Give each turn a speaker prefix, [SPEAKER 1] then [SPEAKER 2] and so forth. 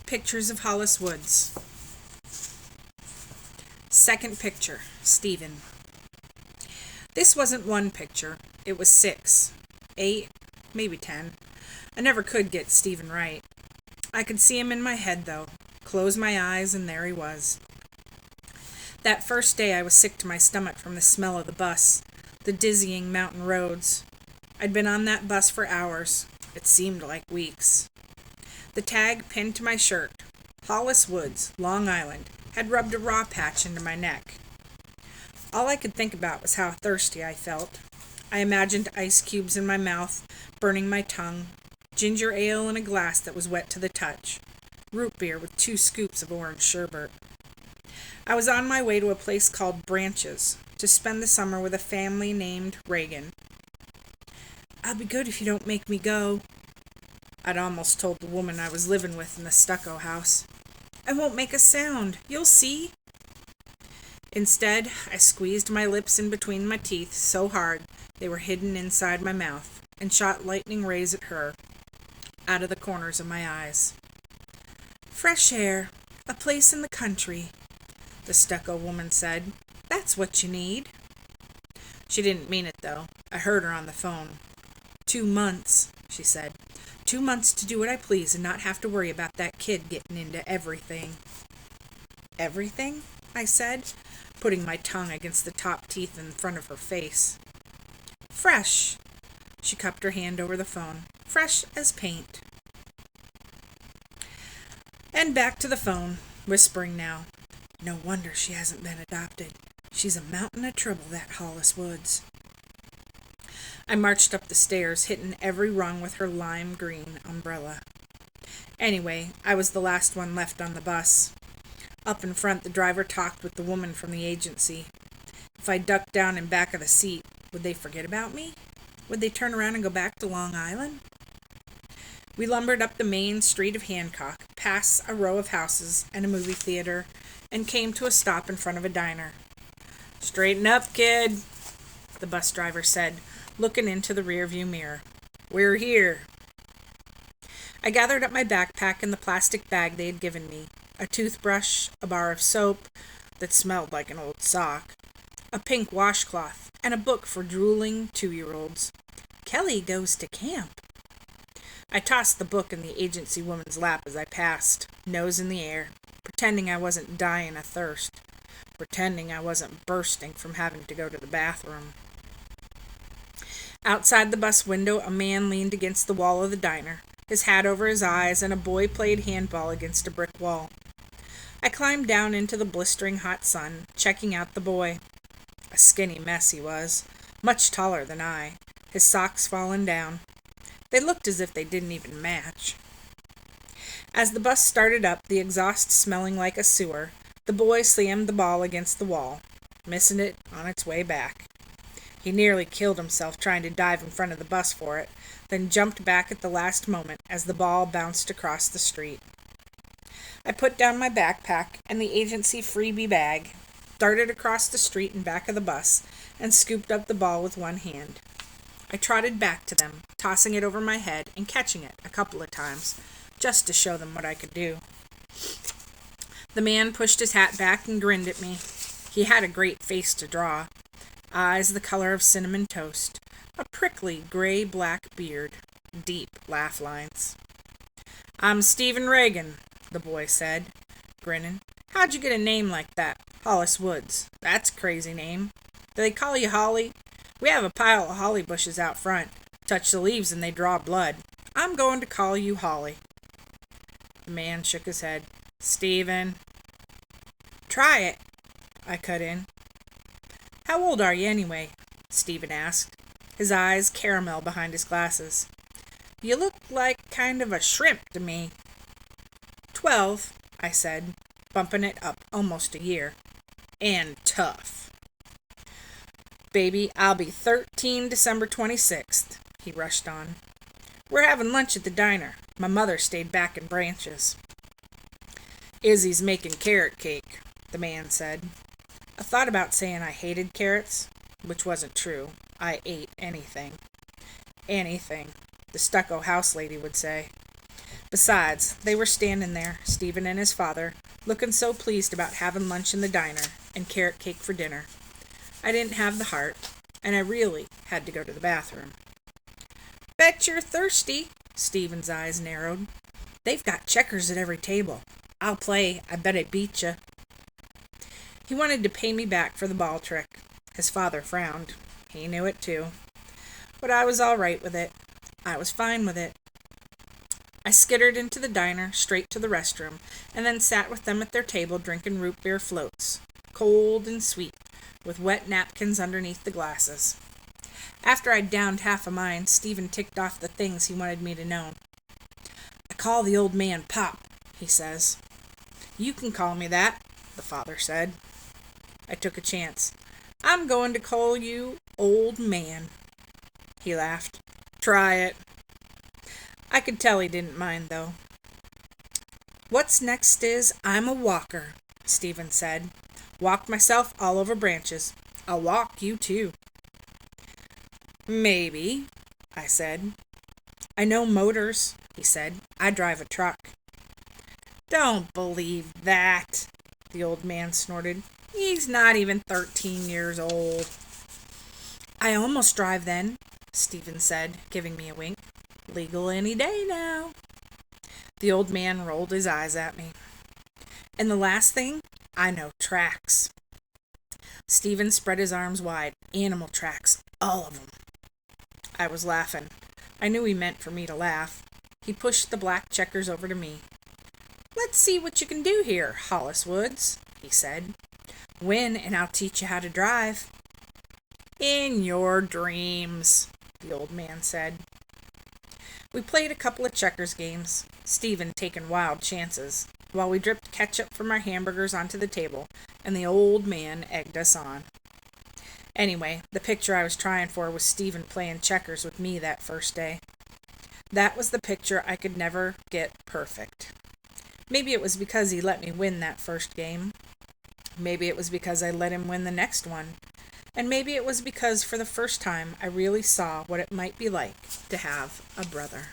[SPEAKER 1] Pictures of Hollis Woods. Second picture, Stephen. This wasn't one picture. It was 6, 8, maybe 10. I never could get Stephen right. I could see him in my head, though. Close my eyes, and there he was. That first day I was sick to my stomach from the smell of the bus, the dizzying mountain roads. I'd been on that bus for hours. It seemed like weeks. The tag pinned to my shirt, Hollis Woods, Long Island, had rubbed a raw patch into my neck. All I could think about was how thirsty I felt. I imagined ice cubes in my mouth, burning my tongue, ginger ale in a glass that was wet to the touch, root beer with 2 scoops of orange sherbet. I was on my way to a place called Branches to spend the summer with a family named Reagan. "I'll be good if you don't make me go," I'd almost told the woman I was living with in the stucco house. "I won't make a sound. You'll see." Instead, I squeezed my lips in between my teeth so hard they were hidden inside my mouth and shot lightning rays at her out of the corners of my eyes. "Fresh air, a place in the country," the stucco woman said. "That's what you need." She didn't mean it, though. I heard her on the phone. 2 months, she said. 2 months to do what I please and not have to worry about that kid getting into everything. "Everything?" I said, putting my tongue against the top teeth in front of her face. "Fresh." She cupped her hand over the phone. "Fresh as paint." And back to the phone, whispering now. "No wonder she hasn't been adopted. She's a mountain of trouble, that Hollis Woods." I marched up the stairs, hitting every rung with her lime green umbrella. Anyway, I was the last one left on the bus. Up in front, the driver talked with the woman from the agency. If I ducked down in back of the seat, would they forget about me? Would they turn around and go back to Long Island? We lumbered up the main street of Hancock, past a row of houses and a movie theater, and came to a stop in front of a diner. "Straighten up, kid," the bus driver said, looking into the rearview mirror. "We're here." I gathered up my backpack and the plastic bag they had given me, a toothbrush, a bar of soap that smelled like an old sock, a pink washcloth, and a book for drooling 2-year-olds. Kelly goes to camp. I tossed the book in the agency woman's lap as I passed, nose in the air, pretending I wasn't dying of thirst, pretending I wasn't bursting from having to go to the bathroom. Outside the bus window, a man leaned against the wall of the diner, his hat over his eyes, and a boy played handball against a brick wall. I climbed down into the blistering hot sun, checking out the boy. A skinny mess he was, much taller than I, his socks fallen down. They looked as if they didn't even match. As the bus started up, the exhaust smelling like a sewer, the boy slammed the ball against the wall, missing it on its way back. He nearly killed himself trying to dive in front of the bus for it, then jumped back at the last moment as the ball bounced across the street. I put down my backpack and the agency freebie bag, darted across the street and back of the bus, and scooped up the ball with one hand. I trotted back to them, tossing it over my head and catching it a couple of times, just to show them what I could do. The man pushed his hat back and grinned at me. He had a great face to draw. Eyes the color of cinnamon toast, a prickly gray-black beard, deep laugh lines. "I'm Stephen Reagan," the boy said, grinning. "How'd you get a name like that? Hollis Woods. That's a crazy name. Do they call you Holly? We have a pile of holly bushes out front. Touch the leaves and they draw blood. I'm going to call you Holly." The man shook his head. "Stephen." "Try it," I cut in. "How old are you anyway?" Stephen asked, his eyes caramel behind his glasses. "You look like kind of a shrimp to me." 12, I said, bumping it up almost a year. "And tough." "Baby, I'll be 13 December 26th, he rushed on. "We're having lunch at the diner. My mother stayed back in Branches." "Izzy's making carrot cake," the man said. I thought about saying I hated carrots, which wasn't true. I ate anything. Anything, the stucco house lady would say. Besides, they were standing there, Stephen and his father, looking so pleased about having lunch in the diner and carrot cake for dinner. I didn't have the heart, and I really had to go to the bathroom. Bet you're thirsty, Stephen's eyes narrowed. They've got checkers at every table. I'll play. I bet I beat you. He wanted to pay me back for the ball trick. His father frowned. He knew it too. But I was all right with it. I was fine with it. I skittered into the diner, straight to the restroom, and then sat with them at their table drinking root beer floats, cold and sweet, with wet napkins underneath the glasses. After I'd downed half of mine, Stephen ticked off the things he wanted me to know. I call the old man Pop, he says. You can call me that, the father said. I took a chance. I'm going to call you Old Man. He laughed. Try it. I could tell he didn't mind, though. What's next is I'm a walker, Stephen said. Walked myself all over branches. I'll walk you, too. Maybe, I said. I know motors, he said. I drive a truck. Don't believe that, the old man snorted. He's not even 13 years old. I almost drive then, Stephen said, giving me a wink. Legal any day now. The old man rolled his eyes at me. And the last thing, I know tracks. Stephen spread his arms wide. Animal tracks, all of them. I was laughing. I knew he meant for me to laugh. He pushed the black checkers over to me. Let's see what you can do here, Hollis Woods, he said. Win, and I'll teach you how to drive. In your dreams, the old man said. We played a couple of checkers games, Stephen taking wild chances, while we dripped ketchup from our hamburgers onto the table, and the old man egged us on. Anyway, the picture I was trying for was Stephen playing checkers with me that first day. That was the picture I could never get perfect. Maybe it was because he let me win that first game. Maybe it was because I let him win the next one. And maybe it was because for the first time I really saw what it might be like to have a brother.